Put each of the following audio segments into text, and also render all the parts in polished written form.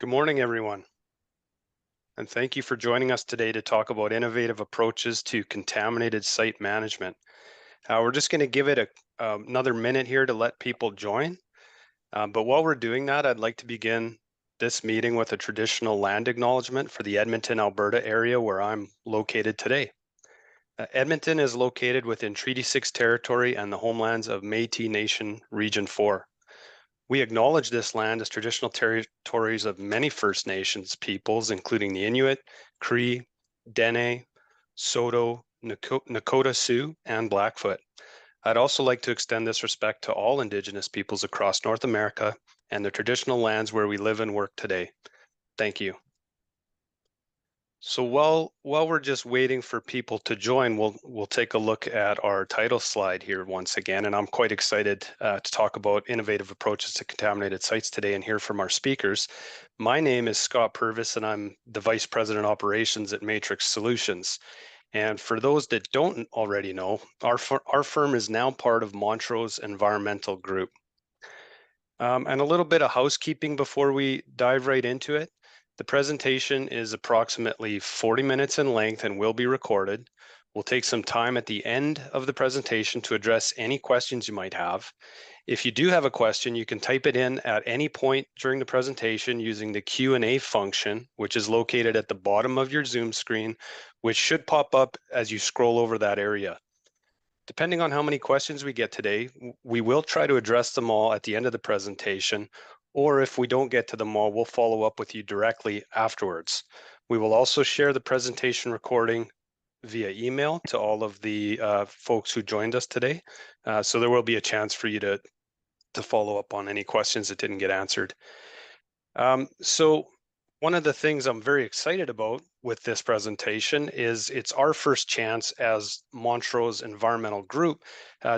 Good morning, everyone, and thank you for joining us today to talk about innovative approaches to contaminated site management. We're just going to give it another minute here to let people join. But while we're doing that, I'd like to begin this meeting with a traditional land acknowledgement for the Edmonton, Alberta area where I'm located today. Edmonton is located within Treaty 6 territory and the homelands of Métis Nation Region 4. We acknowledge this land as traditional territories of many First Nations peoples, including the Inuit, Cree, Dene, Saulteaux, Nakota Sioux, and Blackfoot. I'd also like to extend this respect to all Indigenous peoples across North America and the traditional lands where we live and work today. Thank you. So while we're just waiting for people to join, we'll take a look at our title slide here once again, and I'm quite excited to talk about innovative approaches to contaminated sites today and hear from our speakers. My name is Scott Purves, and I'm the Vice President Operations at Matrix Solutions. And for those that don't already know, our firm is now part of Montrose Environmental Group. And a little bit of housekeeping before we dive right into it. The presentation is approximately 40 minutes in length and will be recorded. We'll take some time at the end of the presentation to address any questions you might have. If you do have a question, you can type it in at any point during the presentation using the Q&A function, which is located at the bottom of your Zoom screen, which should pop up as you scroll over that area. Depending on how many questions we get today, we will try to address them all at the end of the presentation, or if we don't get to them all, we'll follow up with you directly afterwards. We will also share the presentation recording via email to all of the folks who joined us today. So there will be a chance for you to follow up on any questions that didn't get answered. So one of the things I'm very excited about with this presentation is it's our first chance as Montrose Environmental Group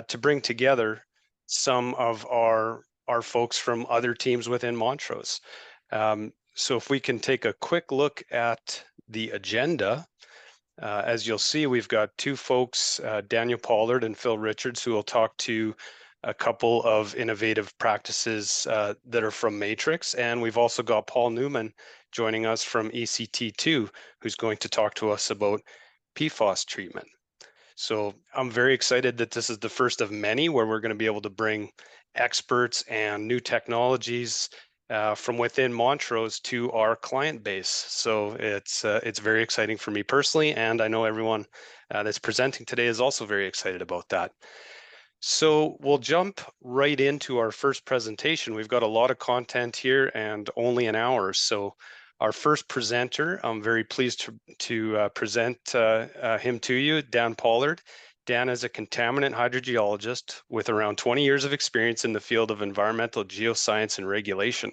to bring together some of our folks from other teams within Montrose. So if we can take a quick look at the agenda, as you'll see, we've got two folks, Daniel Pollard and Phil Richards, who will talk to a couple of innovative practices that are from Matrix. And we've also got Paul Newman joining us from ECT2, who's going to talk to us about PFAS treatment. So I'm very excited that this is the first of many where we're going to be able to bring experts and new technologies from within Montrose to our client base. So it's very exciting for me personally, and I know everyone that's presenting today is also very excited about that. So we'll jump right into our first presentation. We've got a lot of content here and only an hour. So our first presenter, I'm very pleased to present him to you, Dan Pollard. Dan is a contaminant hydrogeologist with around 20 years of experience in the field of environmental geoscience and regulation.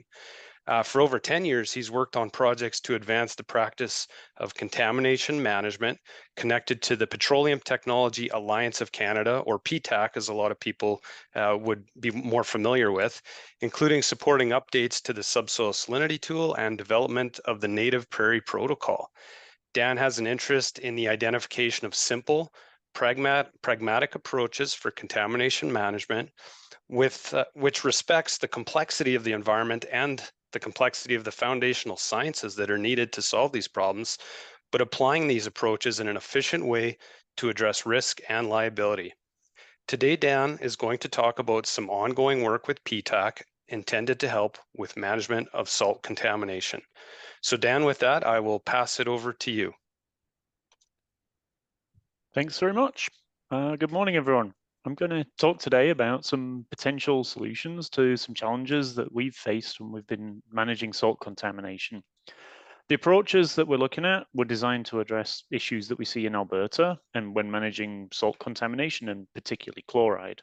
For over 10 years, he's worked on projects to advance the practice of contamination management connected to the Petroleum Technology Alliance of Canada, or PTAC, as a lot of people would be more familiar with, including supporting updates to the subsoil salinity tool and development of the Native Prairie Protocol. Dan has an interest in the identification of simple, pragmatic approaches for contamination management, which respects the complexity of the environment and the complexity of the foundational sciences that are needed to solve these problems, but applying these approaches in an efficient way to address risk and liability. Today, Dan is going to talk about some ongoing work with PTAC intended to help with management of salt contamination. So Dan, with that, I will pass it over to you. Thanks very much. Good morning, everyone. I'm going to talk today about some potential solutions to some challenges that we've faced when we've been managing salt contamination. The approaches that we're looking at were designed to address issues that we see in Alberta and when managing salt contamination, and particularly chloride.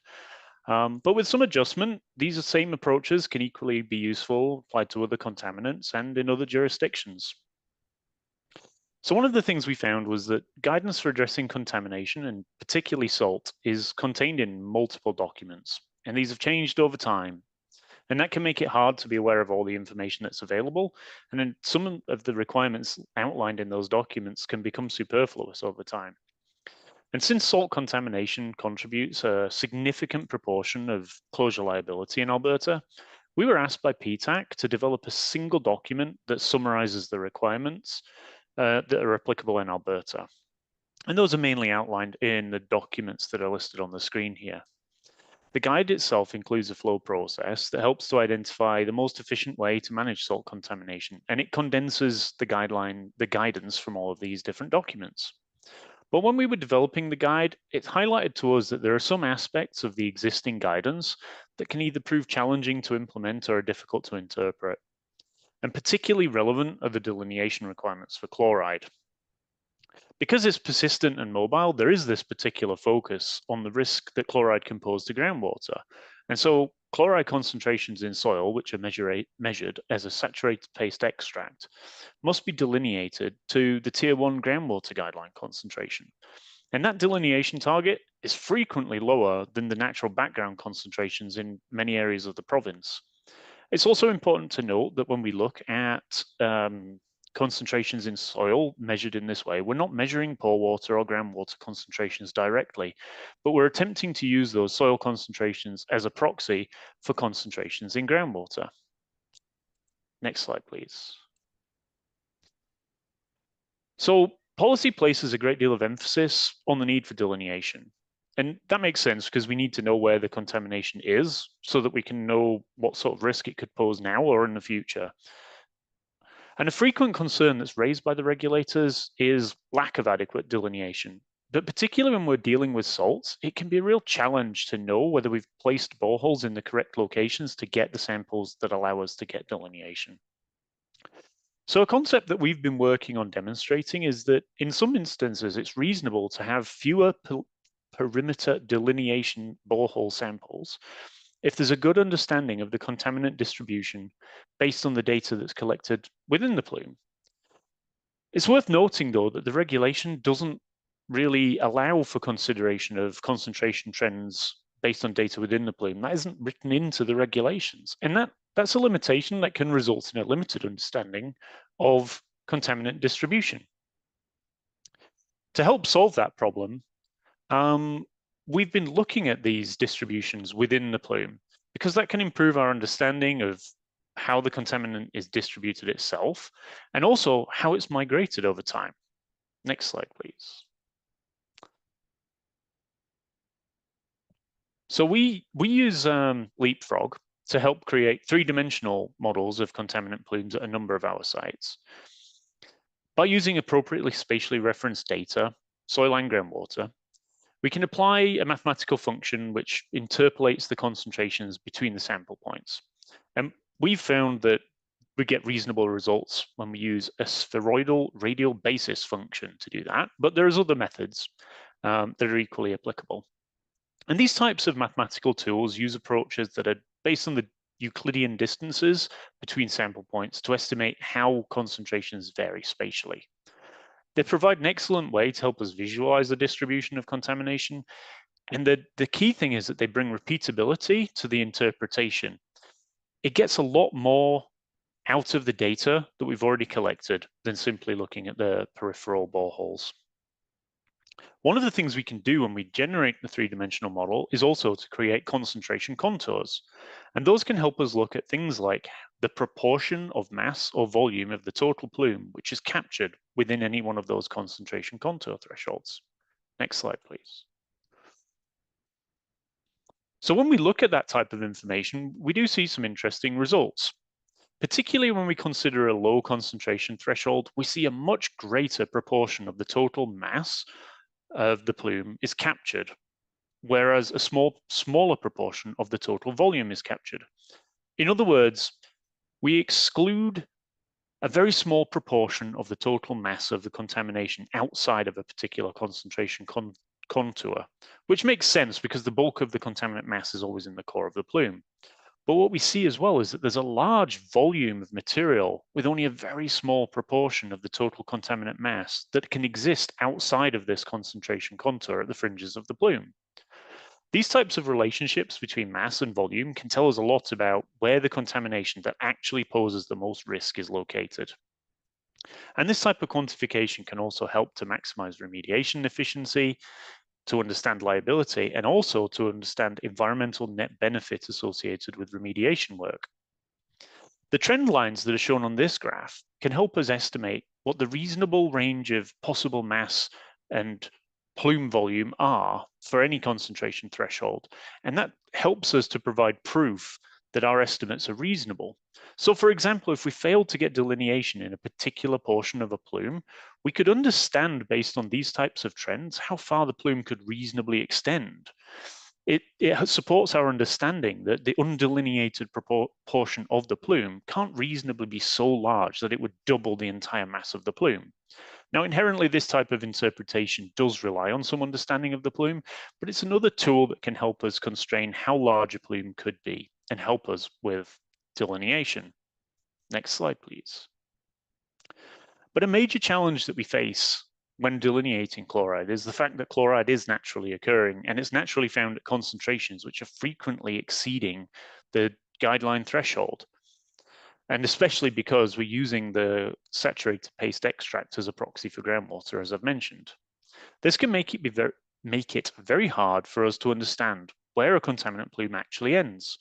But with some adjustment, these same approaches can equally be useful applied to other contaminants and in other jurisdictions. So one of the things we found was that guidance for addressing contamination, and particularly salt, is contained in multiple documents, and these have changed over time. And that can make it hard to be aware of all the information that's available, and then some of the requirements outlined in those documents can become superfluous over time. And since salt contamination contributes a significant proportion of closure liability in Alberta, We were asked by PTAC to develop a single document that summarizes the requirements that are applicable in Alberta. And those are mainly outlined in the documents that are listed on the screen here. The guide itself includes a flow process that helps to identify the most efficient way to manage salt contamination, and it condenses the guidance from all of these different documents. But when we were developing the guide, it highlighted to us that there are some aspects of the existing guidance that can either prove challenging to implement or are difficult to interpret. And particularly relevant are the delineation requirements for chloride. Because it's persistent and mobile, there is this particular focus on the risk that chloride can pose to groundwater. And so chloride concentrations in soil, which are measured as a saturated paste extract, must be delineated to the Tier 1 groundwater guideline concentration. And that delineation target is frequently lower than the natural background concentrations in many areas of the province. It's also important to note that when we look at concentrations in soil measured in this way, we're not measuring pore water or groundwater concentrations directly, but we're attempting to use those soil concentrations as a proxy for concentrations in groundwater. Next slide, please. So policy places a great deal of emphasis on the need for delineation. And that makes sense because we need to know where the contamination is so that we can know what sort of risk it could pose now or in the future. And a frequent concern that's raised by the regulators is lack of adequate delineation. But particularly when we're dealing with salts, it can be a real challenge to know whether we've placed boreholes in the correct locations to get the samples that allow us to get delineation. So a concept that we've been working on demonstrating is that in some instances, it's reasonable to have fewer perimeter delineation borehole samples if there's a good understanding of the contaminant distribution based on the data that's collected within the plume. It's worth noting, though, that the regulation doesn't really allow for consideration of concentration trends based on data within the plume. That isn't written into the regulations. And that's a limitation that can result in a limited understanding of contaminant distribution. To help solve that problem, we've been looking at these distributions within the plume because that can improve our understanding of how the contaminant is distributed itself and also how it's migrated over time. Next slide, please. So we use Leapfrog to help create three-dimensional models of contaminant plumes at a number of our sites. By using appropriately spatially referenced data, soil and groundwater, we can apply a mathematical function which interpolates the concentrations between the sample points. And we've found that we get reasonable results when we use a spheroidal radial basis function to do that, but there's other methods that are equally applicable. And these types of mathematical tools use approaches that are based on the Euclidean distances between sample points to estimate how concentrations vary spatially. They provide an excellent way to help us visualize the distribution of contamination. And the key thing is that they bring repeatability to the interpretation. It gets a lot more out of the data that we've already collected than simply looking at the peripheral boreholes. One of the things we can do when we generate the three-dimensional model is also to create concentration contours. And those can help us look at things like the proportion of mass or volume of the total plume, which is captured within any one of those concentration contour thresholds. Next slide, please. So when we look at that type of information, we do see some interesting results. Particularly when we consider a low concentration threshold, we see a much greater proportion of the total mass of the plume is captured, whereas a smaller proportion of the total volume is captured. In other words, we exclude a very small proportion of the total mass of the contamination outside of a particular concentration contour, which makes sense because the bulk of the contaminant mass is always in the core of the plume. But what we see as well is that there's a large volume of material with only a very small proportion of the total contaminant mass that can exist outside of this concentration contour at the fringes of the plume. These types of relationships between mass and volume can tell us a lot about where the contamination that actually poses the most risk is located. And this type of quantification can also help to maximize remediation efficiency, to understand liability, and also to understand environmental net benefit associated with remediation work. The trend lines that are shown on this graph can help us estimate what the reasonable range of possible mass and plume volume are for any concentration threshold. And that helps us to provide proof that our estimates are reasonable. So for example, if we failed to get delineation in a particular portion of a plume, we could understand based on these types of trends how far the plume could reasonably extend. It supports our understanding that the undelineated portion of the plume can't reasonably be so large that it would double the entire mass of the plume. Now, inherently, this type of interpretation does rely on some understanding of the plume, but it's another tool that can help us constrain how large a plume could be and help us with delineation. Next slide, please. But a major challenge that we face when delineating chloride is the fact that chloride is naturally occurring, and it's naturally found at concentrations which are frequently exceeding the guideline threshold. And especially because we're using the saturated paste extract as a proxy for groundwater, as I've mentioned. This can make it very hard for us to understand where a contaminant plume actually ends.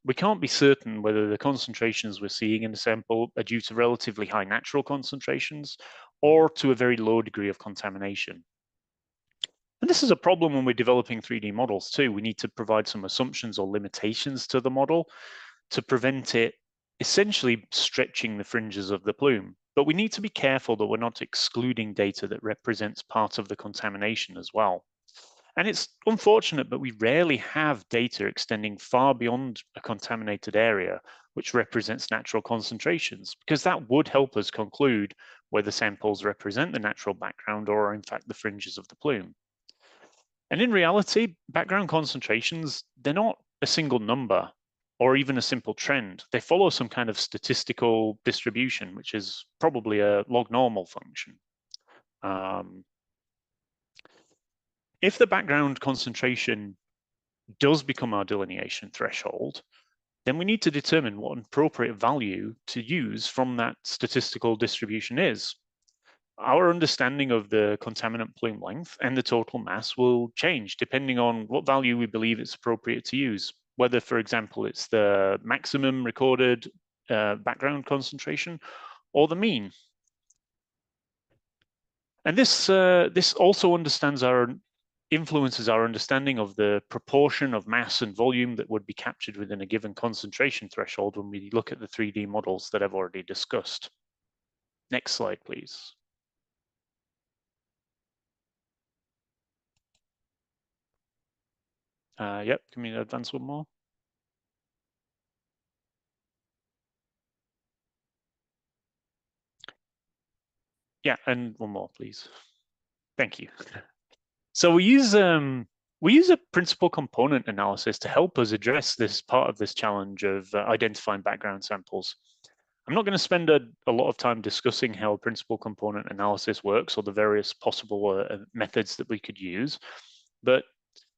We can't be certain whether the concentrations we're seeing in the sample are due to relatively high natural concentrations or to a very low degree of contamination. And this is a problem when we're developing 3D models too. We need to provide some assumptions or limitations to the model to prevent it essentially stretching the fringes of the plume. But we need to be careful that we're not excluding data that represents part of the contamination as well. And it's unfortunate, but we rarely have data extending far beyond a contaminated area, which represents natural concentrations, because that would help us conclude whether samples represent the natural background or are in fact the fringes of the plume. And in reality, background concentrations, they're not a single number or even a simple trend. They follow some kind of statistical distribution, which is probably a log normal function. If the background concentration does become our delineation threshold, then we need to determine what an appropriate value to use from that statistical distribution is. Our understanding of the contaminant plume length and the total mass will change depending on what value we believe it's appropriate to use, whether, for example, it's the maximum recorded background concentration or the mean. And this also influences our understanding of the proportion of mass and volume that would be captured within a given concentration threshold when we look at the 3D models that I've already discussed. Next slide, please. Yep, can we advance one more? Yeah, and one more, please. Thank you. So we use a principal component analysis to help us address this part of this challenge of identifying background samples. I'm not going to spend a lot of time discussing how principal component analysis works or the various possible methods that we could use, but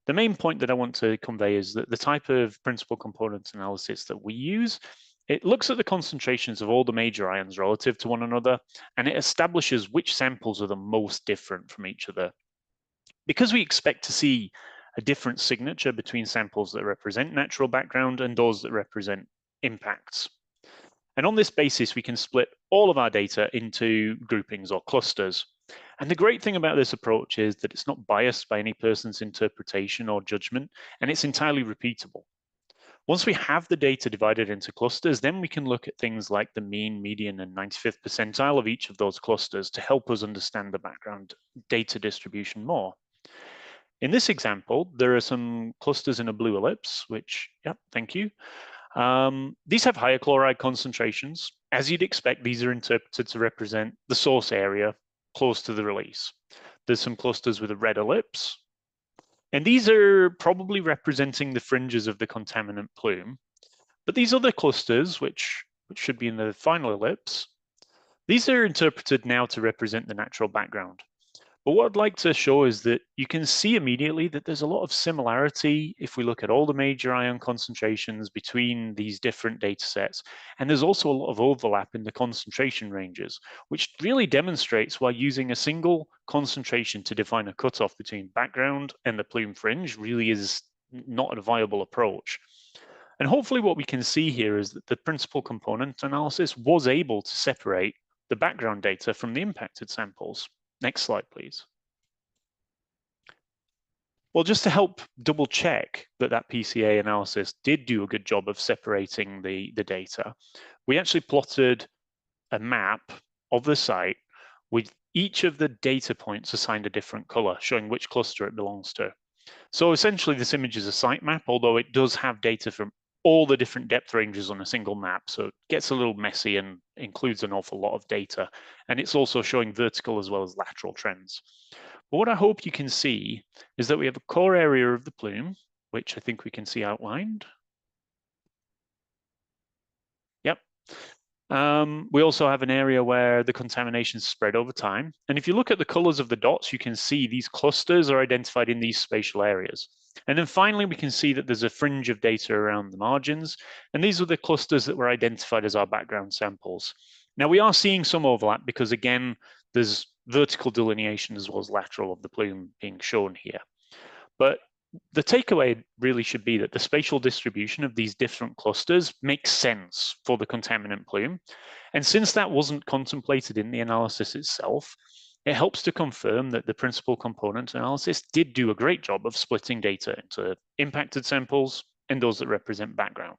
the main point that I want to convey is that the type of principal component analysis that we use, it looks at the concentrations of all the major ions relative to one another, and it establishes which samples are the most different from each other. Because we expect to see a different signature between samples that represent natural background and those that represent impacts. And on this basis, we can split all of our data into groupings or clusters. And the great thing about this approach is that it's not biased by any person's interpretation or judgment, and it's entirely repeatable. Once we have the data divided into clusters, then we can look at things like the mean, median, and 95th percentile of each of those clusters to help us understand the background data distribution more. In this example, there are some clusters in a blue ellipse, which, yeah, thank you. These have higher chloride concentrations. As you'd expect, these are interpreted to represent the source area close to the release. There's some clusters with a red ellipse, and these are probably representing the fringes of the contaminant plume. But these other clusters, which should be in the final ellipse, these are interpreted now to represent the natural background. But what I'd like to show is that you can see immediately that there's a lot of similarity if we look at all the major ion concentrations between these different data sets. And there's also a lot of overlap in the concentration ranges, which really demonstrates why using a single concentration to define a cutoff between background and the plume fringe really is not a viable approach. And hopefully what we can see here is that the principal component analysis was able to separate the background data from the impacted samples. Next slide, please. Well, just to help double check that that PCA analysis did do a good job of separating the data, we actually plotted a map of the site with each of the data points assigned a different color, showing which cluster it belongs to. So essentially this image is a site map, although it does have data from all the different depth ranges on a single map. So it gets a little messy and includes an awful lot of data. And it's also showing vertical as well as lateral trends. But what I hope you can see is that we have a core area of the plume, which I think we can see outlined. Yep. We also have an area where the contamination is spread over time. And if you look at the colors of the dots, you can see these clusters are identified in these spatial areas. And then finally, we can see that there's a fringe of data around the margins. And these are the clusters that were identified as our background samples. Now, we are seeing some overlap because, again, there's vertical delineation as well as lateral of the plume being shown here. But the takeaway really should be that the spatial distribution of these different clusters makes sense for the contaminant plume. And since that wasn't contemplated in the analysis itself, it helps to confirm that the principal component analysis did do a great job of splitting data into impacted samples and those that represent background.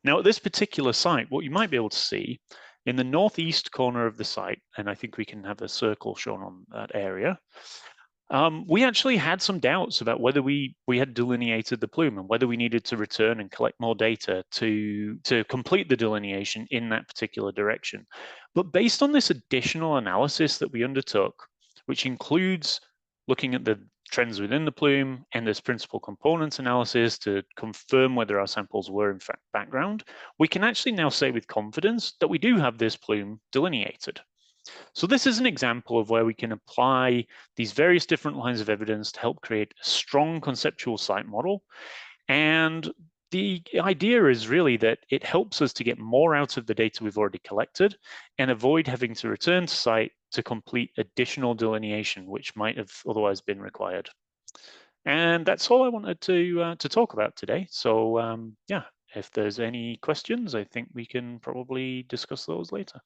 Now, at this particular site, what you might be able to see in the northeast corner of the site, and I think we can have a circle shown on that area, we actually had some doubts about whether we had delineated the plume and whether we needed to return and collect more data to complete the delineation in that particular direction. But based on this additional analysis that we undertook, which includes looking at the trends within the plume and this principal component analysis to confirm whether our samples were in fact background, we can actually now say with confidence that we do have this plume delineated. So this is an example of where we can apply these various different lines of evidence to help create a strong conceptual site model. And the idea is really that it helps us to get more out of the data we've already collected and avoid having to return to site to complete additional delineation, which might have otherwise been required. And that's all I wanted to talk about today. So yeah, if there's any questions, I think we can probably discuss those later.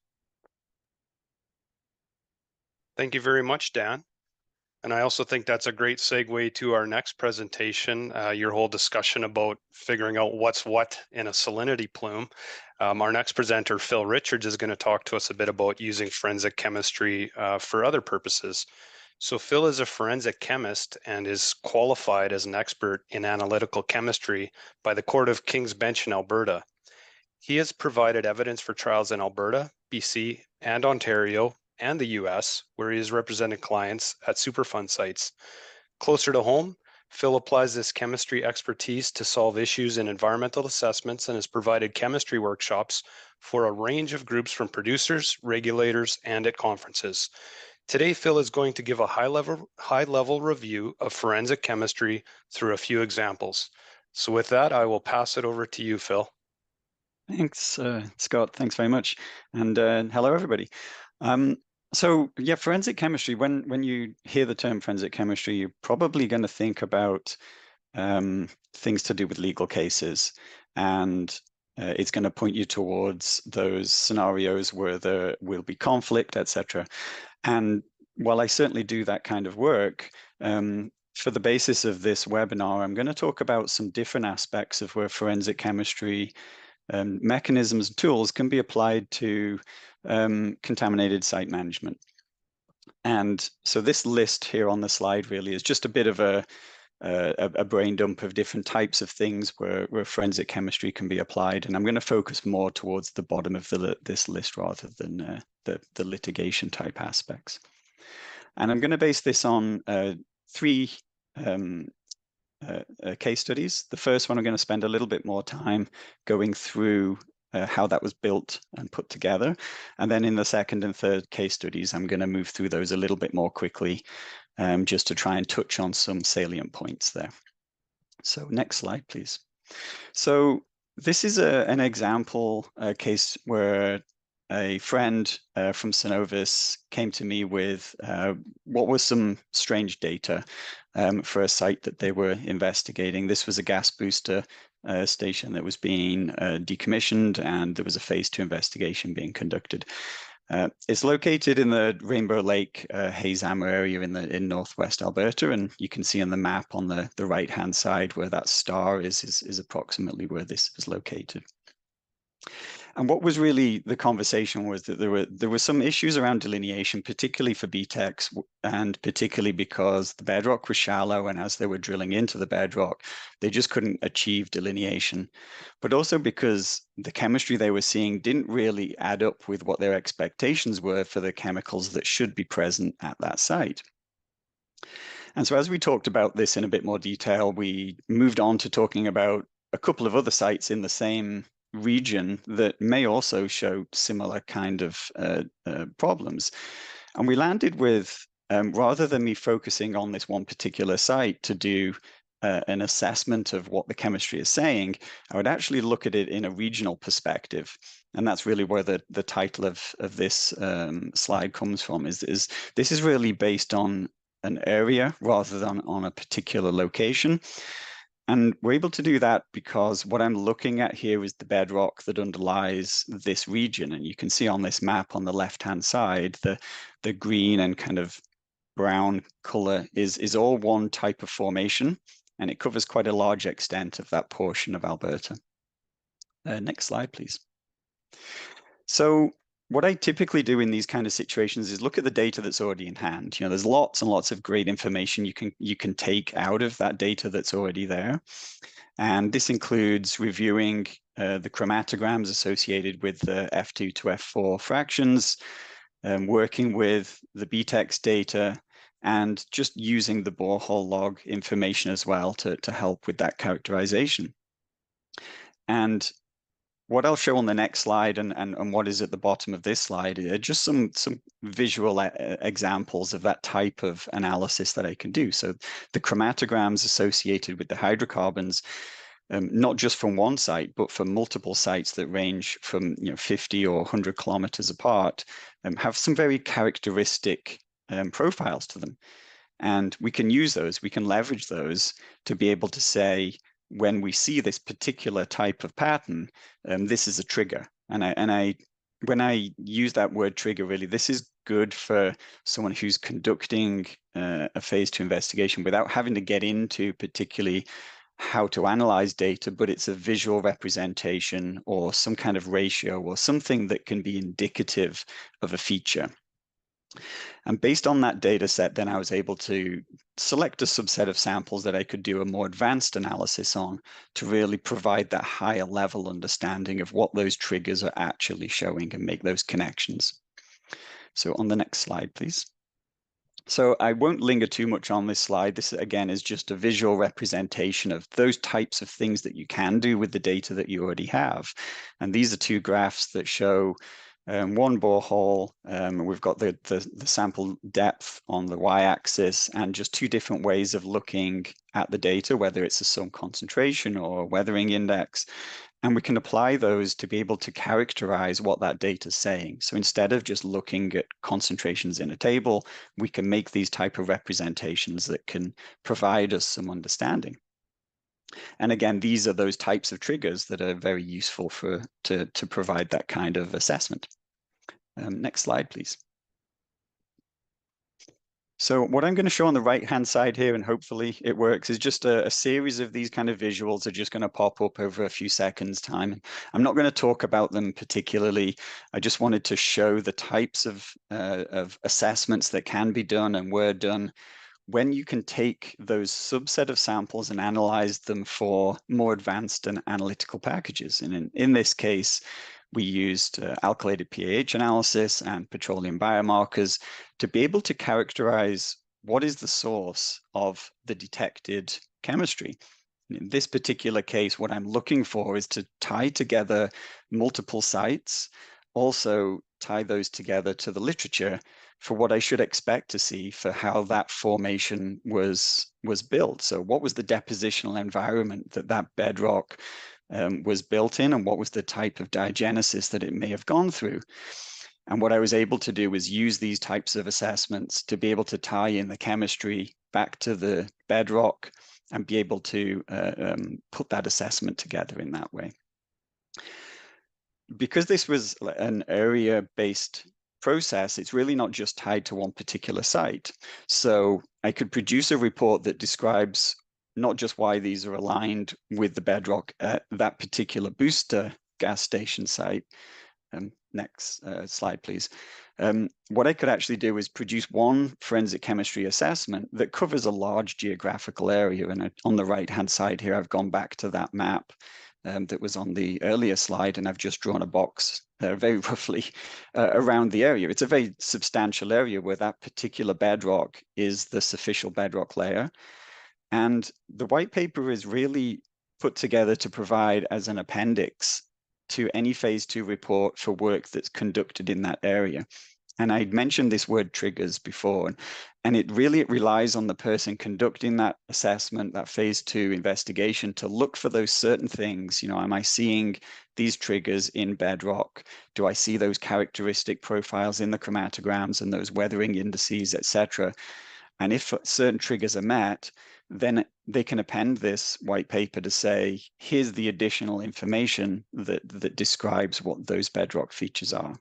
Thank you very much, Dan. And I also think that's a great segue to our next presentation, your whole discussion about figuring out what's what in a salinity plume. Our next presenter, Phil Richards, is going to talk to us a bit about using forensic chemistry for other purposes. So Phil is a forensic chemist and is qualified as an expert in analytical chemistry by the Court of King's Bench in Alberta. He has provided evidence for trials in Alberta, BC, and Ontario, and the US, where he has represented clients at Superfund sites. Closer to home, Phil applies this chemistry expertise to solve issues in environmental assessments and has provided chemistry workshops for a range of groups from producers, regulators, and at conferences. Today, Phil is going to give a high-level review of forensic chemistry through a few examples. So with that, I will pass it over to you, Phil. Thanks, Scott. Thanks very much. And hello, everybody. So yeah, forensic chemistry, when you hear the term forensic chemistry, you're probably going to think about things to do with legal cases. And it's going to point you towards those scenarios where there will be conflict, etc. And while I certainly do that kind of work, for the basis of this webinar, I'm going to talk about some different aspects of where forensic chemistry mechanisms and tools can be applied to contaminated site management. And so this list here on the slide really is just a bit of a brain dump of different types of things where forensic chemistry can be applied. And I'm going to focus more towards the bottom of this list rather than the litigation type aspects. And I'm going to base this on three case studies. The first one, I'm going to spend a little bit more time going through how that was built and put together. And then in the second and third case studies, I'm going to move through those a little bit more quickly, just to try and touch on some salient points there. So next slide, please. So this is an example case where a friend from Synovis came to me with what was some strange data for a site that they were investigating. This was a gas booster station that was being decommissioned, and there was a phase 2 investigation being conducted. It's located in the Rainbow Lake Hayes-Ammer area in northwest Alberta, and you can see on the map on the right-hand side where that star is approximately where this is located. And what was really the conversation was that there were some issues around delineation, particularly for BTEX, and particularly because the bedrock was shallow, and as they were drilling into the bedrock, they just couldn't achieve delineation. But also because the chemistry they were seeing didn't really add up with what their expectations were for the chemicals that should be present at that site. And so as we talked about this in a bit more detail, we moved on to talking about a couple of other sites in the same region that may also show similar kind of problems. And we landed with, rather than me focusing on this one particular site to do an assessment of what the chemistry is saying, I would actually look at it in a regional perspective. And that's really where the title of this slide comes from, is this is really based on an area rather than on a particular location. And we're able to do that because what I'm looking at here is the bedrock that underlies this region. And you can see on this map on the left-hand side, the green and kind of brown color is all one type of formation, and it covers quite a large extent of that portion of Alberta. Next slide, please. So what I typically do in these kind of situations is look at the data that's already in hand. There's lots and lots of great information you can take out of that data that's already there. And this includes reviewing the chromatograms associated with the F2 to F4 fractions, working with the BTEX data, and just using the borehole log information as well to help with that characterization. And what I'll show on the next slide and what is at the bottom of this slide are just some visual examples of that type of analysis that I can do. So the chromatograms associated with the hydrocarbons, not just from one site, but from multiple sites that range from 50 or 100 kilometers apart, have some very characteristic profiles to them. And we can use those, we can leverage those to be able to say, when we see this particular type of pattern, this is a trigger. And when I use that word trigger, really, this is good for someone who's conducting a phase 2 investigation without having to get into particularly how to analyze data, but it's a visual representation or some kind of ratio or something that can be indicative of a feature. And based on that data set, then I was able to select a subset of samples that I could do a more advanced analysis on to really provide that higher level understanding of what those triggers are actually showing and make those connections. So on the next slide, please. So I won't linger too much on this slide. This, again, is just a visual representation of those types of things that you can do with the data that you already have. And these are two graphs that show one borehole. We've got the sample depth on the y-axis, and just two different ways of looking at the data, whether it's a some concentration or a weathering index. And we can apply those to be able to characterize what that data is saying. So instead of just looking at concentrations in a table, we can make these type of representations that can provide us some understanding. And again, these are those types of triggers that are very useful to provide that kind of assessment. Next slide, please. So what I'm going to show on the right-hand side here, and hopefully it works, is just a series of these kind of visuals that are just going to pop up over a few seconds time. I'm not going to talk about them particularly. I just wanted to show the types of assessments that can be done and were done when you can take those subset of samples and analyze them for more advanced and analytical packages. And in this case, we used alkylated pH analysis and petroleum biomarkers to be able to characterize what is the source of the detected chemistry. In this particular case, what I'm looking for is to tie together multiple sites, also tie those together to the literature for what I should expect to see for how that formation was built. So what was the depositional environment that bedrock was built in and what was the type of diagenesis that it may have gone through. And what I was able to do was use these types of assessments to be able to tie in the chemistry back to the bedrock and be able to put that assessment together in that way. Because this was an area-based process, it's really not just tied to one particular site. So I could produce a report that describes not just why these are aligned with the bedrock at that particular booster gas station site. Next slide, please. What I could actually do is produce one forensic chemistry assessment that covers a large geographical area. And on the right-hand side here, I've gone back to that map that was on the earlier slide, and I've just drawn a box very roughly around the area. It's a very substantial area where that particular bedrock is the superficial bedrock layer. And the white paper is really put together to provide as an appendix to any phase 2 report for work that's conducted in that area. And I'd mentioned this word triggers before, and it relies on the person conducting that assessment, that phase 2 investigation, to look for those certain things. You know, am I seeing these triggers in bedrock? Do I see those characteristic profiles in the chromatograms and those weathering indices, etc.? And if certain triggers are met, then they can append this white paper to say, here's the additional information that describes what those bedrock features are.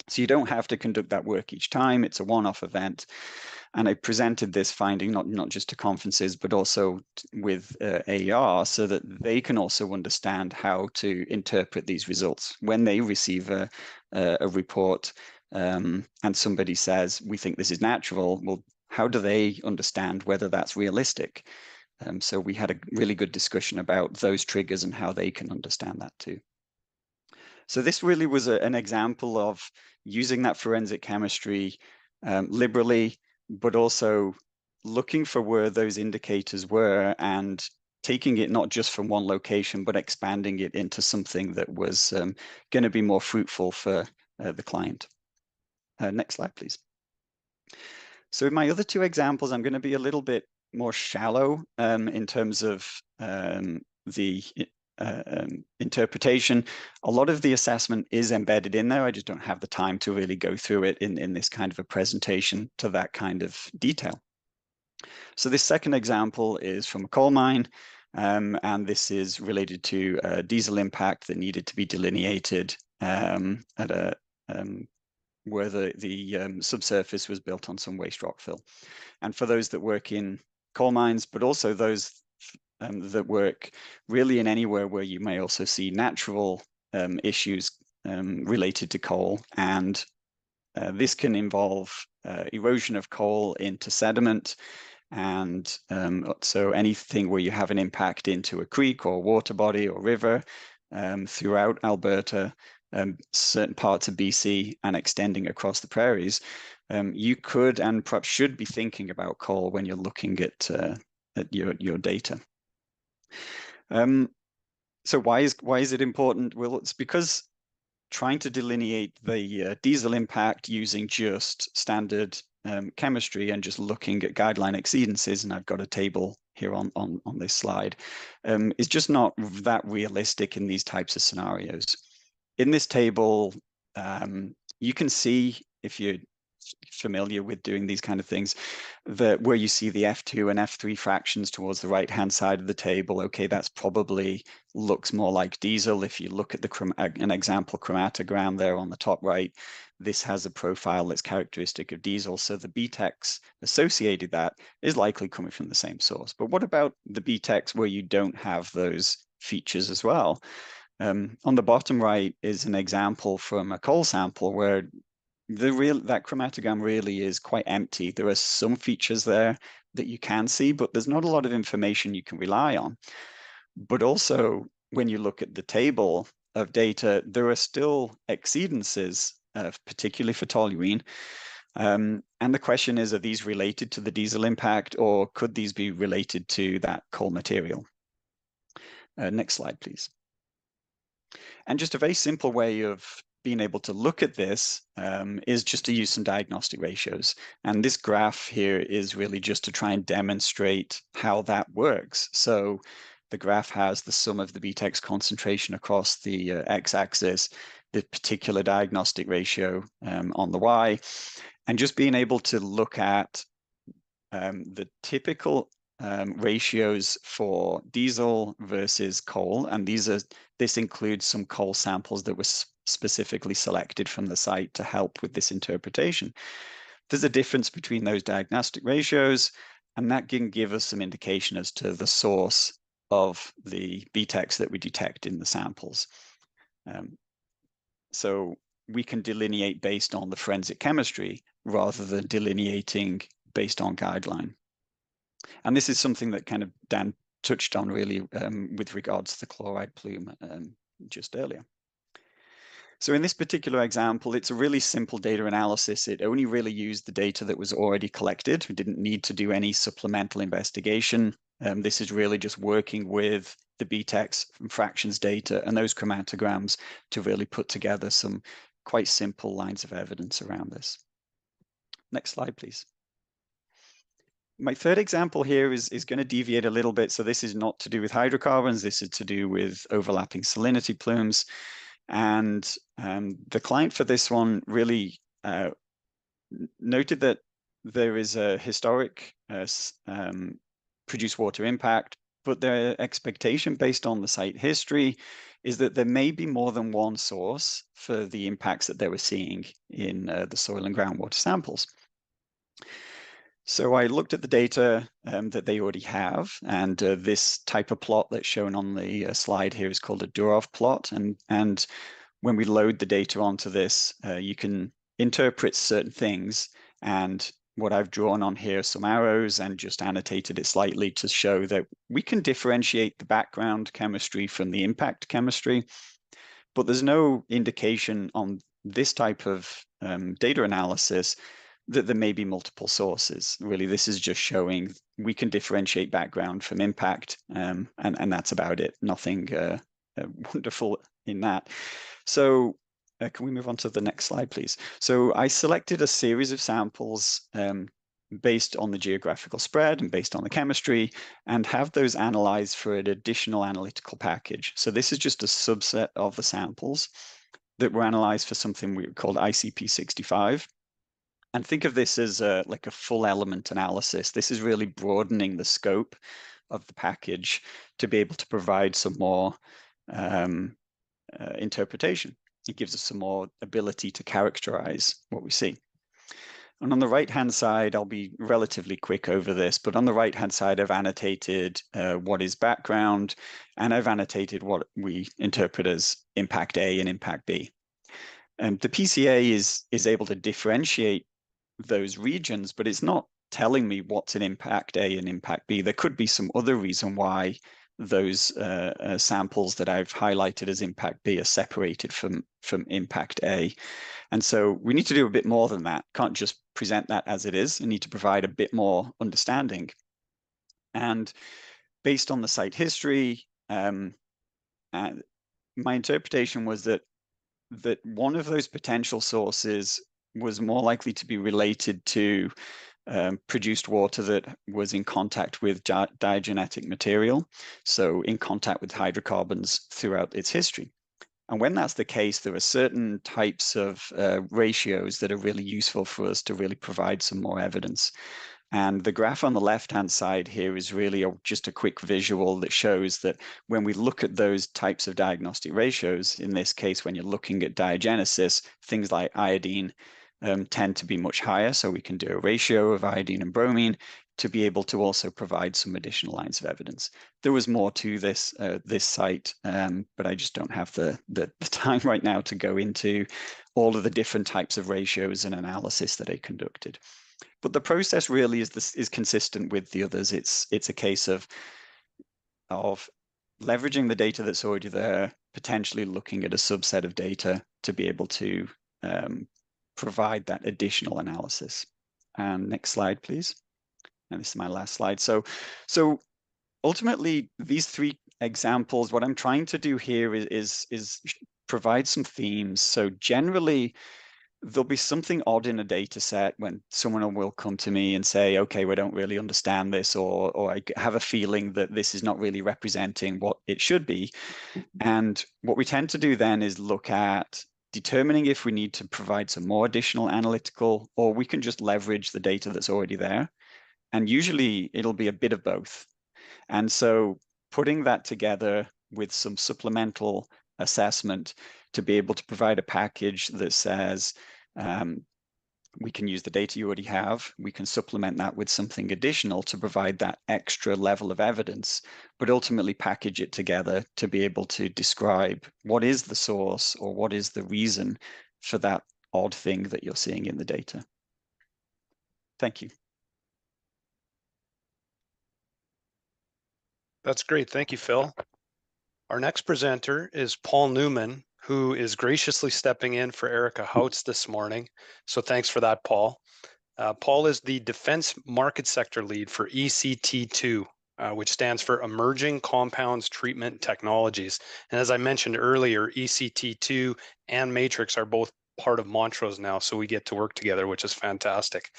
So you don't have to conduct that work each time. It's a one-off event. And I presented this finding not just to conferences, but also with AER, so that they can also understand how to interpret these results. When they receive a report and somebody says, we think this is natural, well, how do they understand whether that's realistic? So we had a really good discussion about those triggers and how they can understand that too. So this really was an example of using that forensic chemistry liberally, but also looking for where those indicators were and taking it not just from one location, but expanding it into something that was going to be more fruitful for the client. Next slide, please. So in my other two examples, I'm going to be a little bit more shallow in terms of the interpretation. A lot of the assessment is embedded in there. I just don't have the time to really go through it in this kind of a presentation to that kind of detail. So this second example is from a coal mine, and this is related to a diesel impact that needed to be delineated at a where the subsurface was built on some waste rock fill. And for those that work in coal mines, but also those that work really in anywhere where you may also see natural issues related to coal. And this can involve erosion of coal into sediment. And so anything where you have an impact into a creek or water body or river throughout Alberta, certain parts of BC and extending across the prairies, you could and perhaps should be thinking about coal when you're looking at your data. So why is it important? Well, it's because trying to delineate the diesel impact using just standard chemistry and just looking at guideline exceedances, and I've got a table here on this slide, is just not that realistic in these types of scenarios. In this table, you can see, if you're familiar with doing these kind of things, that where you see the F2 and F3 fractions towards the right-hand side of the table, okay, that's probably looks more like diesel. If you look at an example chromatogram there on the top right, this has a profile that's characteristic of diesel. So the BTEX associated that is likely coming from the same source. But what about the BTEX where you don't have those features as well? On the bottom right is an example from a coal sample where that chromatogram really is quite empty. There are some features there that you can see, but there's not a lot of information you can rely on. But also, when you look at the table of data, there are still exceedances, particularly for toluene. And the question is, are these related to the diesel impact, or could these be related to that coal material? Next slide, please. And just a very simple way of being able to look at this is just to use some diagnostic ratios. And this graph here is really just to try and demonstrate how that works. So the graph has the sum of the BTEX concentration across the x-axis, the particular diagnostic ratio on the y, and just being able to look at the typical ratios for diesel versus coal, and this includes some coal samples that were specifically selected from the site to help with this interpretation. There's a difference between those diagnostic ratios, and that can give us some indication as to the source of the BTEX that we detect in the samples. So we can delineate based on the forensic chemistry rather than delineating based on guideline. And this is something that kind of Dan touched on really with regards to the chloride plume just earlier. So in this particular example, it's a really simple data analysis. It only really used the data that was already collected. We didn't need to do any supplemental investigation. This is really just working with the BTEX fractions data and those chromatograms to really put together some quite simple lines of evidence around this. Next slide, please. My third example here is going to deviate a little bit. So this is not to do with hydrocarbons. This is to do with overlapping salinity plumes. And the client for this one really noted that there is a historic produced water impact, but their expectation based on the site history is that there may be more than one source for the impacts that they were seeing in the soil and groundwater samples. So I looked at the data that they already have, and this type of plot that's shown on the slide here is called a Durov plot. And when we load the data onto this, you can interpret certain things. And what I've drawn on here are some arrows and just annotated it slightly to show that we can differentiate the background chemistry from the impact chemistry. But there's no indication on this type of data analysis that there may be multiple sources. Really, this is just showing we can differentiate background from impact, and that's about it. Nothing wonderful in that. So can we move on to the next slide, please? So I selected a series of samples based on the geographical spread and based on the chemistry, and have those analyzed for an additional analytical package. So this is just a subset of the samples that were analyzed for something we called ICP65. And think of this as like a full element analysis. This is really broadening the scope of the package to be able to provide some more interpretation. It gives us some more ability to characterize what we see. And on the right-hand side, I'll be relatively quick over this, but on the right-hand side, I've annotated what is background, and I've annotated what we interpret as impact A and impact B. The PCA is able to differentiate those regions, but it's not telling me what's an impact A and impact B. There could be some other reason why those samples that I've highlighted as impact B are separated from impact A. And so we need to do a bit more than that. Can't just present that as it is. We need to provide a bit more understanding. And based on the site history, my interpretation was that one of those potential sources was more likely to be related to produced water that was in contact with diagenetic material, so in contact with hydrocarbons throughout its history. And when that's the case, there are certain types of ratios that are really useful for us to really provide some more evidence. And the graph on the left-hand side here is really just a quick visual that shows that when we look at those types of diagnostic ratios, in this case, when you're looking at diagenesis, things like iodine tend to be much higher. So we can do a ratio of iodine and bromine to be able to also provide some additional lines of evidence. There was more to this site, but I just don't have the time right now to go into all of the different types of ratios and analysis that I conducted. But the process really is consistent with the others. It's a case of leveraging the data that's already there, potentially looking at a subset of data to be able to provide that additional analysis. And next slide, please. And this is my last slide. So ultimately, these three examples, what I'm trying to do here is provide some themes. So generally, there'll be something odd in a data set when someone will come to me and say, okay, we don't really understand this, or I have a feeling that this is not really representing what it should be. And what we tend to do then is look at determining if we need to provide some more additional analytical, or we can just leverage the data that's already there. And usually it'll be a bit of both. And so putting that together with some supplemental assessment to be able to provide a package that says, we can use the data you already have, we can supplement that with something additional to provide that extra level of evidence, but ultimately package it together to be able to describe what is the source or what is the reason for that odd thing that you're seeing in the data. Thank you. That's great. Thank you, Phil. Our next presenter is Paul Newman, who is graciously stepping in for Erica Houts this morning. So thanks for that, Paul. Paul is the Defense Market Sector Lead for ECT2, which stands for Emerging Compounds Treatment Technologies. And as I mentioned earlier, ECT2 and Matrix are both part of Montrose now, so we get to work together, which is fantastic.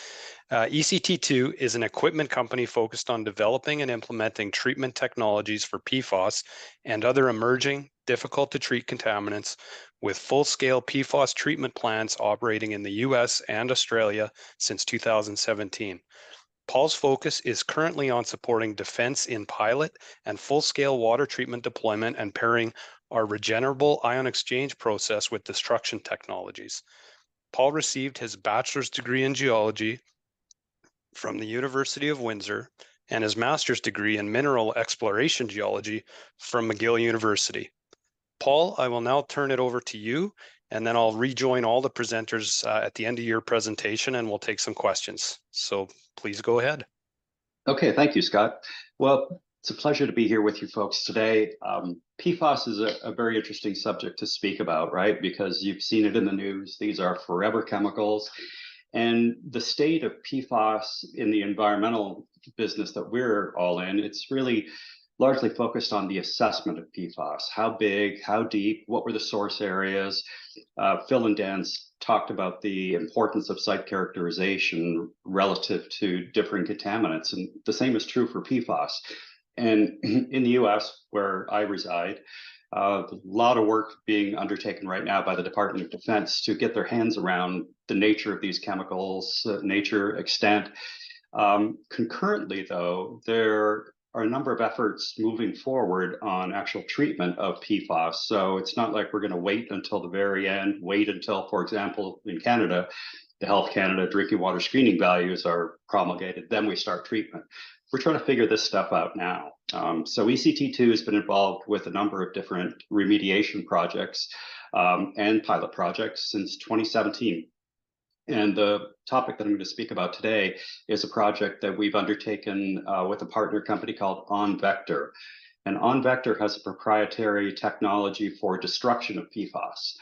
ECT2 is an equipment company focused on developing and implementing treatment technologies for PFAS and other emerging, difficult to treat contaminants, with full-scale PFAS treatment plants operating in the US and Australia since 2017. Paul's focus is currently on supporting defense in pilot and full-scale water treatment deployment and pairing our regenerable ion exchange process with destruction technologies. Paul received his bachelor's degree in geology from the University of Windsor and his master's degree in mineral exploration geology from McGill University. Paul, I will now turn it over to you, and then I'll rejoin all the presenters at the end of your presentation, and we'll take some questions. So please go ahead. Okay, thank you, Scott. Well, it's a pleasure to be here with you folks today. PFAS is a very interesting subject to speak about, right? Because you've seen it in the news. These are forever chemicals. And the state of PFAS in the environmental business that we're all in, it's really largely focused on the assessment of PFAS. How big, how deep, what were the source areas? Phil and Dan's talked about the importance of site characterization relative to different contaminants, and the same is true for PFAS. And in the US, where I reside, a lot of work being undertaken right now by the Department of Defense to get their hands around the nature of these chemicals, nature, extent. Concurrently, though, there are a number of efforts moving forward on actual treatment of PFAS. So it's not like we're going to wait until the very end, wait until, for example, in Canada, the Health Canada drinking water screening values are promulgated, then we start treatment. We're trying to figure this stuff out now. So ECT2 has been involved with a number of different remediation projects and pilot projects since 2017. And the topic that I'm going to speak about today is a project that we've undertaken with a partner company called OnVector. And OnVector has a proprietary technology for destruction of PFAS.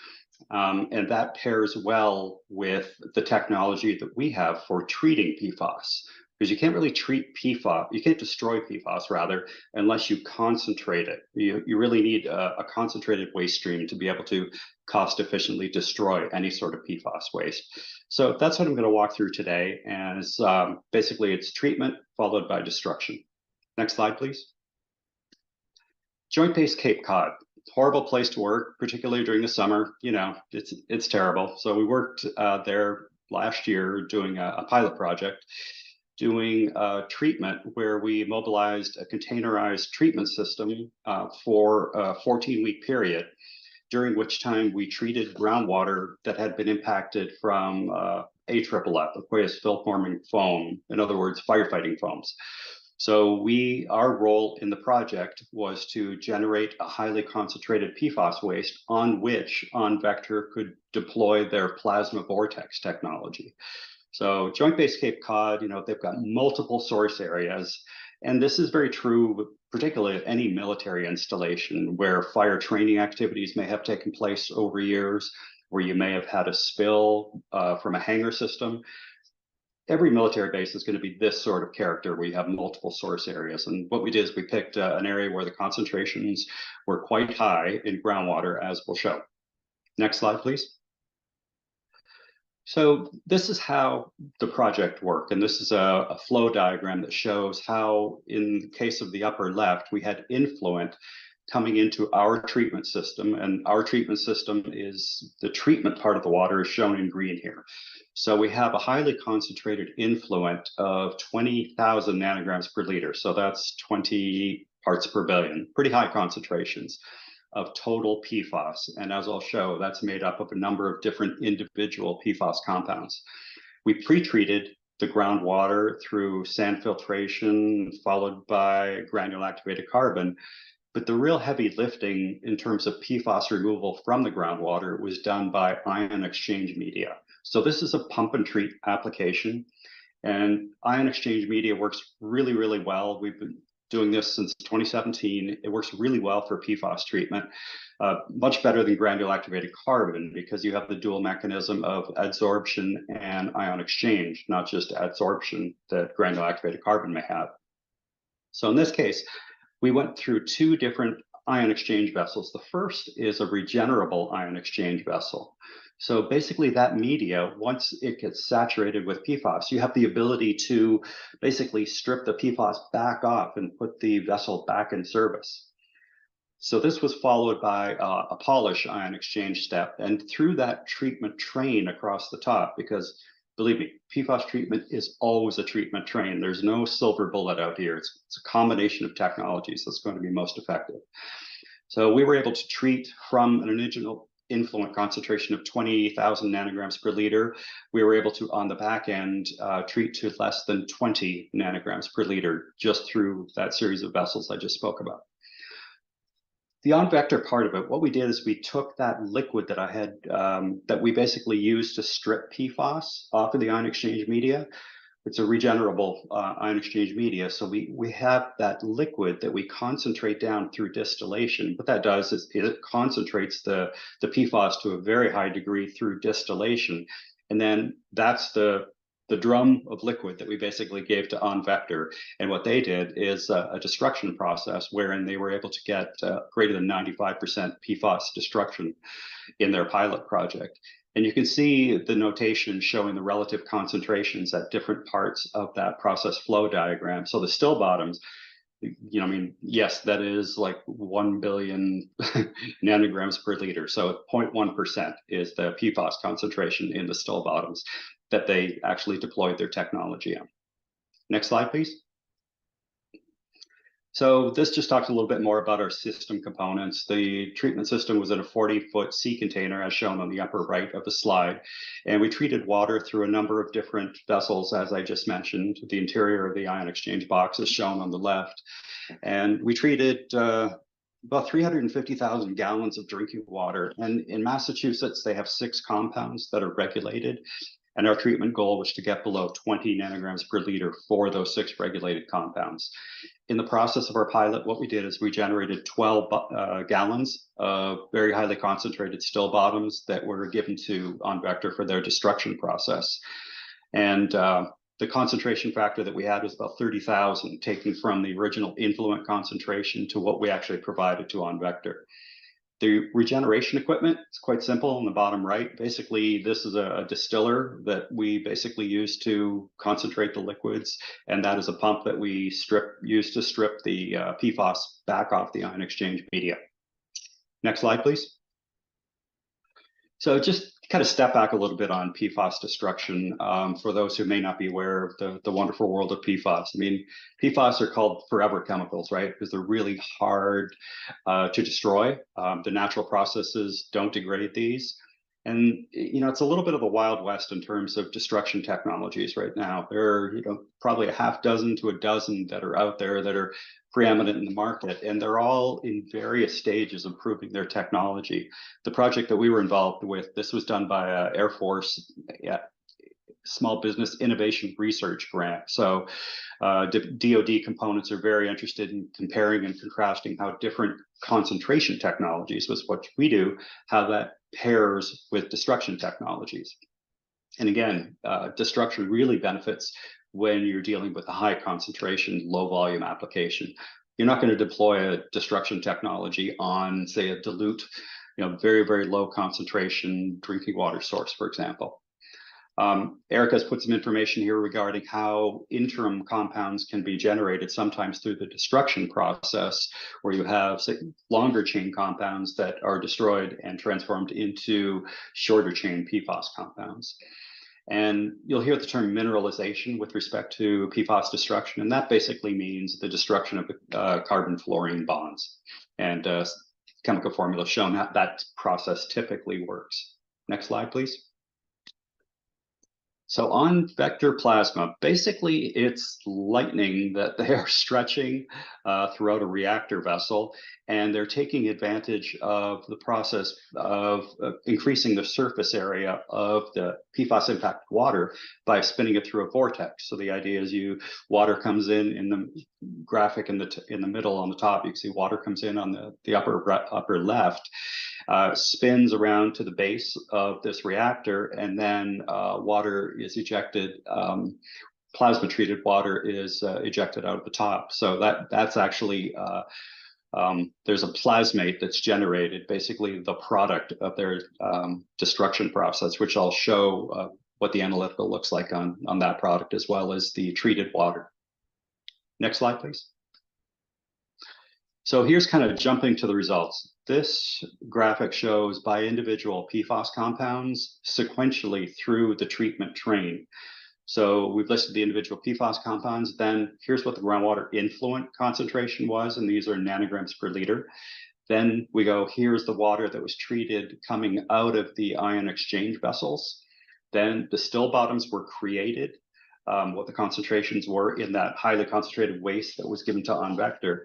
And that pairs well with the technology that we have for treating PFAS. Because you can't really treat PFAS, you can't destroy PFAS rather, unless you concentrate it. You really need a concentrated waste stream to be able to cost efficiently destroy any sort of PFAS waste. So that's what I'm going to walk through today, as basically it's treatment followed by destruction. Next slide, please. Joint Base Cape Cod, horrible place to work, particularly during the summer. You know, it's terrible. So we worked there last year doing a pilot project, doing treatment where we mobilized a containerized treatment system for a 14-week period, during which time we treated groundwater that had been impacted from AFFF, aqueous film-forming foam, in other words, firefighting foams. So our role in the project was to generate a highly concentrated PFAS waste on which OnVector could deploy their plasma vortex technology. So Joint Base Cape Cod, you know, they've got multiple source areas. And this is very true, particularly of any military installation where fire training activities may have taken place over years, where you may have had a spill from a hangar system. Every military base is going to be this sort of character where you have multiple source areas. And what we did is we picked an area where the concentrations were quite high in groundwater, as we'll show. Next slide, please. So this is how the project worked, and this is a flow diagram that shows how, in the case of the upper left, we had influent coming into our treatment system, and our treatment system is the treatment part of the water is shown in green here. So we have a highly concentrated influent of 20,000 nanograms per liter. So that's 20 parts per billion, pretty high concentrations of total PFAS. And as I'll show, that's made up of a number of different individual PFAS compounds. We pre-treated the groundwater through sand filtration, followed by granule activated carbon. But the real heavy lifting in terms of PFAS removal from the groundwater was done by ion exchange media. So this is a pump and treat application, and ion exchange media works really, really well. We've been doing this since 2017. It works really well for PFAS treatment, much better than granule activated carbon because you have the dual mechanism of adsorption and ion exchange, not just adsorption that granule activated carbon may have. So in this case, we went through two different ion exchange vessels. The first is a regenerable ion exchange vessel. So basically that media, once it gets saturated with PFAS, you have the ability to basically strip the PFAS back off and put the vessel back in service. So this was followed by a polish ion exchange step. And through that treatment train across the top, because believe me, PFAS treatment is always a treatment train. There's no silver bullet out here. It's a combination of technologies that's going to be most effective. So we were able to treat from an original influent concentration of 20,000 nanograms per liter. We were able to, on the back end, treat to less than 20 nanograms per liter just through that series of vessels I just spoke about. The on-vector part of it, what we did is we took that liquid that I had, that we basically used to strip PFAS off of the ion exchange media. It's a regenerable ion exchange media. So we have that liquid that we concentrate down through distillation. What that does is it concentrates the PFAS to a very high degree through distillation. And then that's the drum of liquid that we basically gave to OnVector. And what they did is a destruction process wherein they were able to get greater than 95% PFAS destruction in their pilot project. And you can see the notation showing the relative concentrations at different parts of that process flow diagram. So the still bottoms, I mean, yes, that is like 1 billion nanograms per liter. So 0.1% is the PFAS concentration in the still bottoms that they actually deployed their technology on. Next slide, please. So this just talks a little bit more about our system components. The treatment system was in a 40-foot sea container as shown on the upper right of the slide. And we treated water through a number of different vessels, as I just mentioned. The interior of the ion exchange box is shown on the left. And we treated about 350,000 gallons of drinking water. And in Massachusetts, they have 6 compounds that are regulated. And our treatment goal was to get below 20 nanograms per liter for those 6 regulated compounds. In the process of our pilot, what we did is we generated 12 gallons of very highly concentrated still bottoms that were given to OnVector for their destruction process. And the concentration factor that we had was about 30,000, taken from the original influent concentration to what we actually provided to OnVector. The regeneration equipment is quite simple on the bottom right. Basically, this is a distiller that we basically use to concentrate the liquids, and that is a pump that we use to strip the PFAS back off the ion exchange media. Next slide, please. So just kind of step back a little bit on PFAS destruction for those who may not be aware of the wonderful world of PFAS. I mean, PFAS are called forever chemicals, right? Because they're really hard to destroy. The natural processes don't degrade these. And, it's a little bit of the Wild West in terms of destruction technologies right now. There are, probably a half dozen to a dozen that are out there that are preeminent in the market, and they're all in various stages of proving their technology. The project that we were involved with, this was done by Air Force Small Business Innovation Research Grant. So DoD components are very interested in comparing and contrasting how different concentration technologies, was what we do, how that pairs with destruction technologies. And again, destruction really benefits when you're dealing with a high concentration, low volume application. You're not going to deploy a destruction technology on, say, a dilute, very, very low concentration drinking water source, for example. Erica's put some information here regarding how interim compounds can be generated, sometimes through the destruction process, where you have longer chain compounds that are destroyed and transformed into shorter chain PFAS compounds. And you'll hear the term mineralization with respect to PFAS destruction, and that basically means the destruction of the carbon-fluorine bonds. And chemical formula shown how that process typically works. Next slide, please. So on vector plasma, basically it's lightning that they are stretching throughout a reactor vessel, and they're taking advantage of the process of increasing the surface area of the PFAS impacted water by spinning it through a vortex. So the idea is water comes in the graphic in the middle on the top. You can see water comes in on the upper left. Spins around to the base of this reactor, and then water is ejected. Plasma treated water is ejected out of the top. So that's actually there's a plasmate that's generated, basically the product of their destruction process, which I'll show what the analytical looks like on that product, as well as the treated water. Next slide, please. So here's kind of jumping to the results. This graphic shows by individual PFAS compounds sequentially through the treatment train. So we've listed the individual PFAS compounds. Then here's what the groundwater influent concentration was, and these are nanograms per liter. Then we go, here's the water that was treated coming out of the ion exchange vessels. Then the still bottoms were created, what the concentrations were in that highly concentrated waste that was given to OnVector.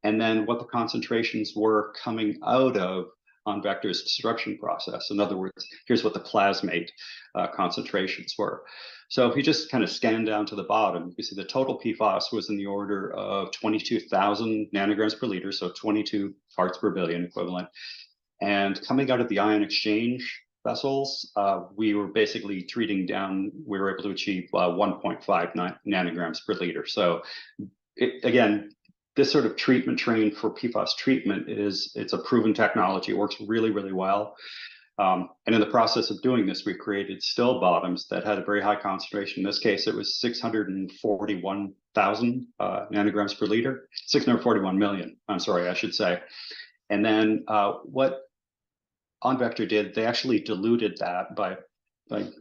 And then what the concentrations were coming out of OnVector's destruction process. In other words, here's what the plasmate concentrations were. So if you just kind of scan down to the bottom, you see the total PFAS was in the order of 22,000 nanograms per liter, so 22 parts per billion equivalent. And coming out of the ion exchange vessels, we were basically treating down, we were able to achieve 1.5 nanograms per liter. So again, this sort of treatment train for PFAS treatment it's a proven technology. It works really, really well. And in the process of doing this, we created still bottoms that had a very high concentration. In this case, it was 641,000 nanograms per liter, 641 million, I'm sorry, I should say. And then what OnVector did, they actually diluted that by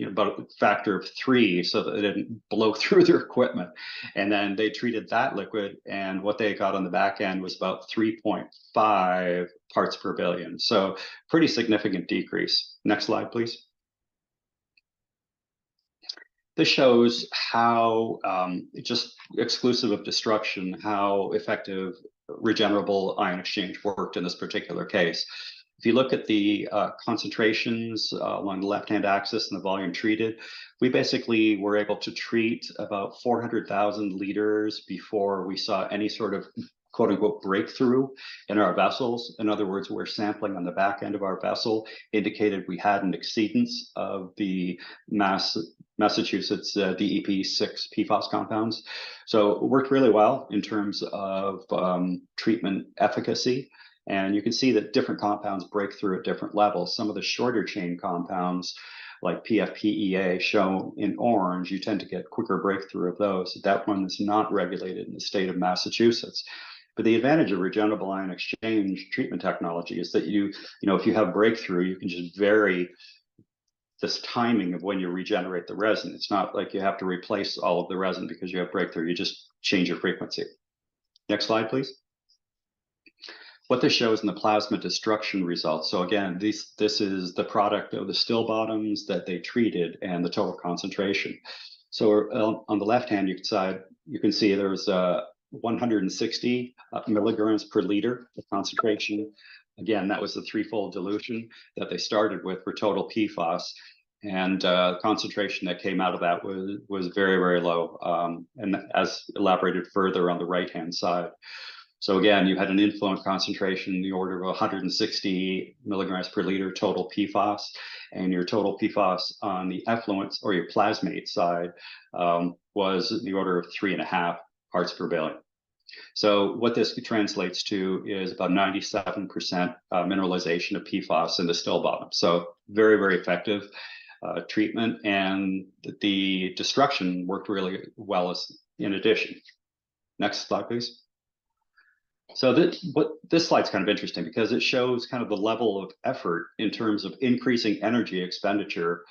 about a factor of 3 so that it didn't blow through their equipment. And then they treated that liquid, and what they got on the back end was about 3.5 parts per billion. So pretty significant decrease. Next slide, please. This shows how, just exclusive of destruction, how effective regenerable ion exchange worked in this particular case. If you look at the concentrations along the left-hand axis and the volume treated, we basically were able to treat about 400,000 liters before we saw any sort of quote-unquote breakthrough in our vessels. In other words, where sampling on the back end of our vessel indicated we had an exceedance of the Massachusetts DEP6 PFAS compounds. So it worked really well in terms of treatment efficacy. And you can see that different compounds break through at different levels. Some of the shorter chain compounds, like PFPEA, shown in orange, you tend to get quicker breakthrough of those. That one is not regulated in the state of Massachusetts. But the advantage of regenerable ion exchange treatment technology is that if you have breakthrough, you can just vary this timing of when you regenerate the resin. It's not like you have to replace all of the resin because you have breakthrough. You just change your frequency. Next slide, please. What this shows in the plasma destruction results. So again, this is the product of the still bottoms that they treated and the total concentration. So on the left-hand side, you can see there's 160 milligrams per liter of concentration. Again, that was the threefold dilution that they started with for total PFAS. And concentration that came out of that was very, very low, and as elaborated further on the right-hand side. So again, you had an influent concentration in the order of 160 milligrams per liter total PFAS, and your total PFAS on the effluent or your plasmate side was in the order of 3.5 parts per billion. So what this translates to is about 97% mineralization of PFAS in the still bottom. So very, very effective. treatment, and the destruction worked really well as in addition. Next slide, please. So this slide's kind of interesting because it shows kind of the level of effort in terms of increasing energy expenditure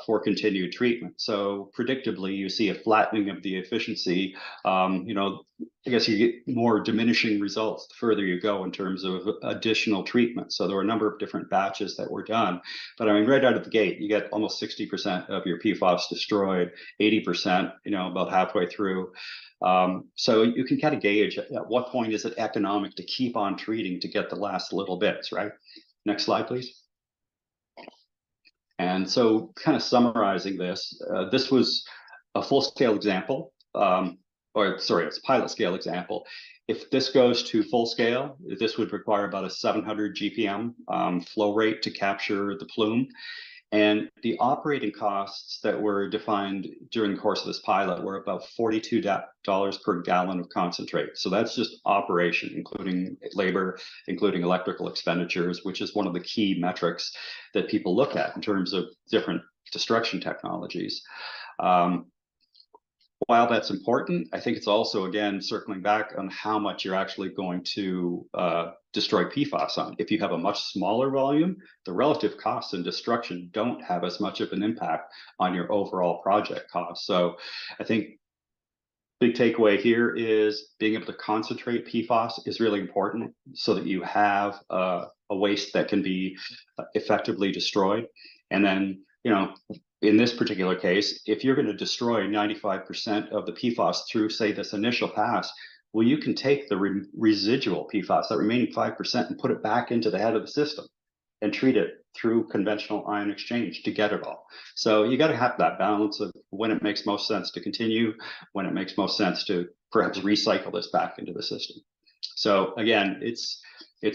for continued treatment. So predictably, you see a flattening of the efficiency. I guess you get more diminishing results the further you go in terms of additional treatment. So there were a number of different batches that were done. But I mean, right out of the gate, you get almost 60% of your PFAS destroyed, 80%, about halfway through. So you can kind of gauge at what point is it economic to keep on treating to get the last little bits, right? Next slide, please. And so kind of summarizing this, this was a full-scale example, it's a pilot scale example. If this goes to full scale, this would require about a 700 GPM flow rate to capture the plume. And the operating costs that were defined during the course of this pilot were about $42 per gallon of concentrate. So that's just operation, including labor, including electrical expenditures, which is one of the key metrics that people look at in terms of different destruction technologies. While that's important, I think it's also, again, circling back on how much you're actually going to destroy PFAS on. If you have a much smaller volume, the relative costs and destruction don't have as much of an impact on your overall project cost. So I think big takeaway here is being able to concentrate PFAS is really important so that you have a waste that can be effectively destroyed. And then, in this particular case, if you're going to destroy 95% of the PFAS through, say, this initial pass, well, you can take the residual PFAS, that remaining 5%, and put it back into the head of the system and treat it through conventional ion exchange to get it all. So you got to have that balance of when it makes most sense to continue, when it makes most sense to perhaps recycle this back into the system. So again, it's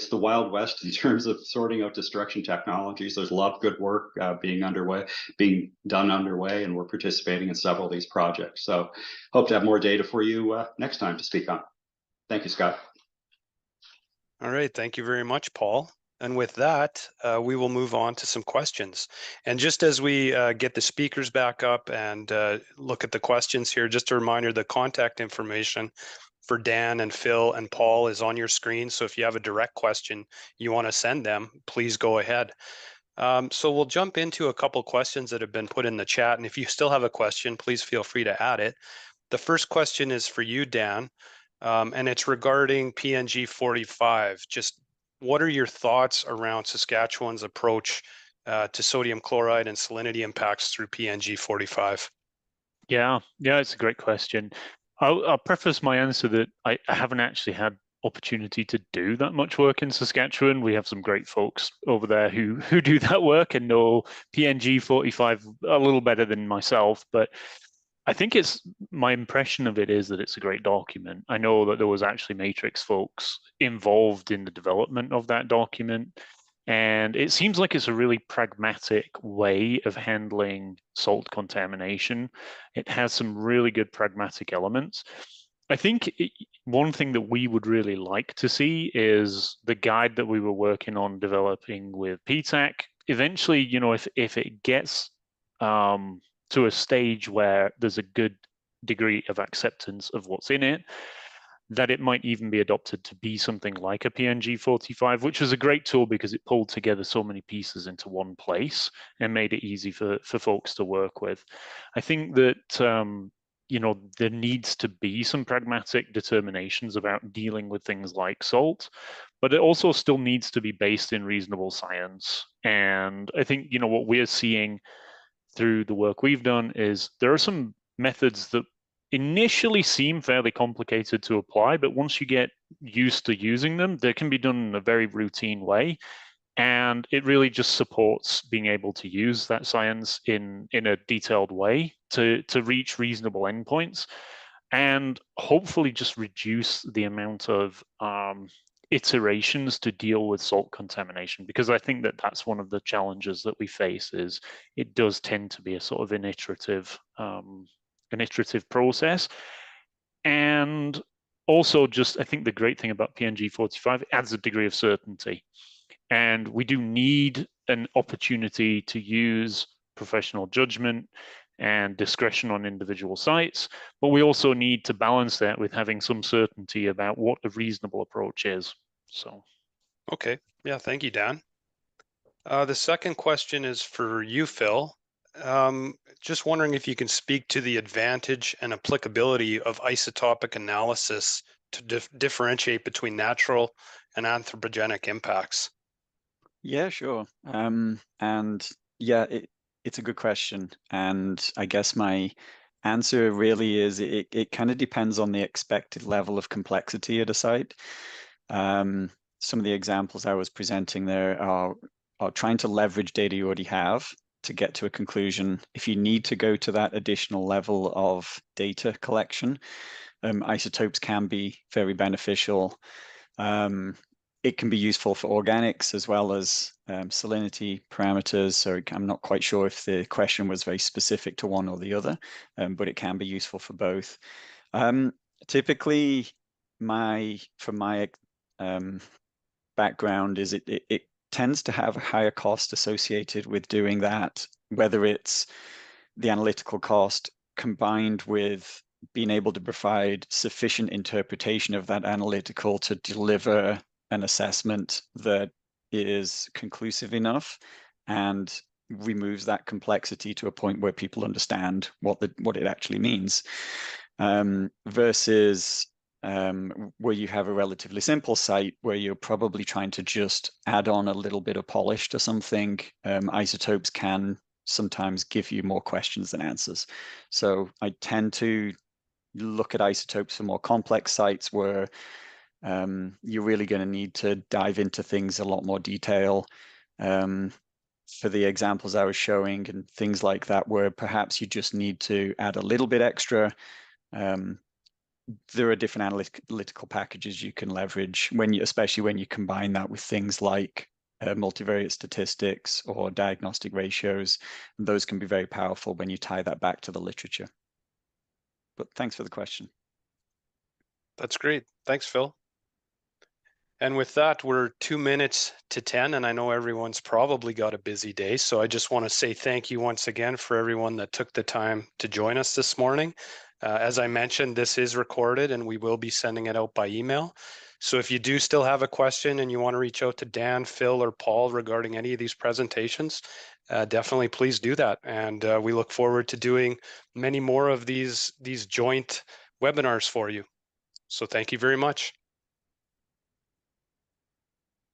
the Wild West in terms of sorting out destruction technologies. There's a lot of good work being done underway, and we're participating in several of these projects. So hope to have more data for you next time to speak on. Thank you, Scott. All right, thank you very much, Paul. And with that, we will move on to some questions. And just as we get the speakers back up and look at the questions here, just a reminder, the contact information for Dan and Phil and Paul is on your screen. So if you have a direct question you want to send them, please go ahead. So we'll jump into a couple questions that have been put in the chat. And if you still have a question, please feel free to add it. The first question is for you, Dan, and it's regarding PNG 45. Just what are your thoughts around Saskatchewan's approach to sodium chloride and salinity impacts through PNG 45? Yeah, it's a great question. I'll preface my answer that I haven't actually had opportunity to do that much work in Saskatchewan. We have some great folks over there who do that work and know PNG 45 a little better than myself, but I think my impression of it is that it's a great document. I know that there was actually Matrix folks involved in the development of that document, and it seems like it's a really pragmatic way of handling salt contamination. It has some really good pragmatic elements. I think one thing that we would really like to see is the guide that we were working on developing with PTAC. Eventually, if it gets to a stage where there's a good degree of acceptance of what's in it, that it might even be adopted to be something like a PNG 45, which was a great tool because it pulled together so many pieces into one place and made it easy for folks to work with. I think that there needs to be some pragmatic determinations about dealing with things like salt, but it also still needs to be based in reasonable science. And I think what we're seeing through the work we've done is there are some methods that initially seem fairly complicated to apply, but once you get used to using them, they can be done in a very routine way. And it really just supports being able to use that science in a detailed way to reach reasonable endpoints and hopefully just reduce the amount of iterations to deal with salt contamination, because I think that that's one of the challenges that we face is it does tend to be a sort of an iterative process. And also just, I think the great thing about PNG 45, it adds a degree of certainty. And we do need an opportunity to use professional judgment and discretion on individual sites, but we also need to balance that with having some certainty about what a reasonable approach is. So, okay, yeah, thank you, Dan. The second question is for you, Phil. Just wondering if you can speak to the advantage and applicability of isotopic analysis to differentiate between natural and anthropogenic impacts. Yeah, sure. And yeah, it's a good question. And I guess my answer really is it kind of depends on the expected level of complexity at a site. Some of the examples I was presenting there are trying to leverage data you already have to get to a conclusion. If you need to go to that additional level of data collection, isotopes can be very beneficial. It can be useful for organics as well as salinity parameters. So I'm not quite sure if the question was very specific to one or the other, but it can be useful for both. Typically, from my background is it tends to have a higher cost associated with doing that, whether it's the analytical cost combined with being able to provide sufficient interpretation of that analytical to deliver an assessment that is conclusive enough and removes that complexity to a point where people understand what it actually means, versus where you have a relatively simple site where you're probably trying to just add on a little bit of polish to something. Isotopes can sometimes give you more questions than answers. So I tend to look at isotopes for more complex sites where you're really going to need to dive into things a lot more detail. For the examples I was showing and things like that, where perhaps you just need to add a little bit extra, there are different analytical packages you can leverage especially when you combine that with things like multivariate statistics or diagnostic ratios. And those can be very powerful when you tie that back to the literature. But thanks for the question. That's great. Thanks, Phil. And with that, we're 2 minutes to 10, and I know everyone's probably got a busy day. So I just want to say thank you once again for everyone that took the time to join us this morning. As I mentioned, this is recorded and we will be sending it out by email. So if you do still have a question and you want to reach out to Dan, Phil, or Paul regarding any of these presentations, definitely please do that. And we look forward to doing many more of these joint webinars for you. So thank you very much.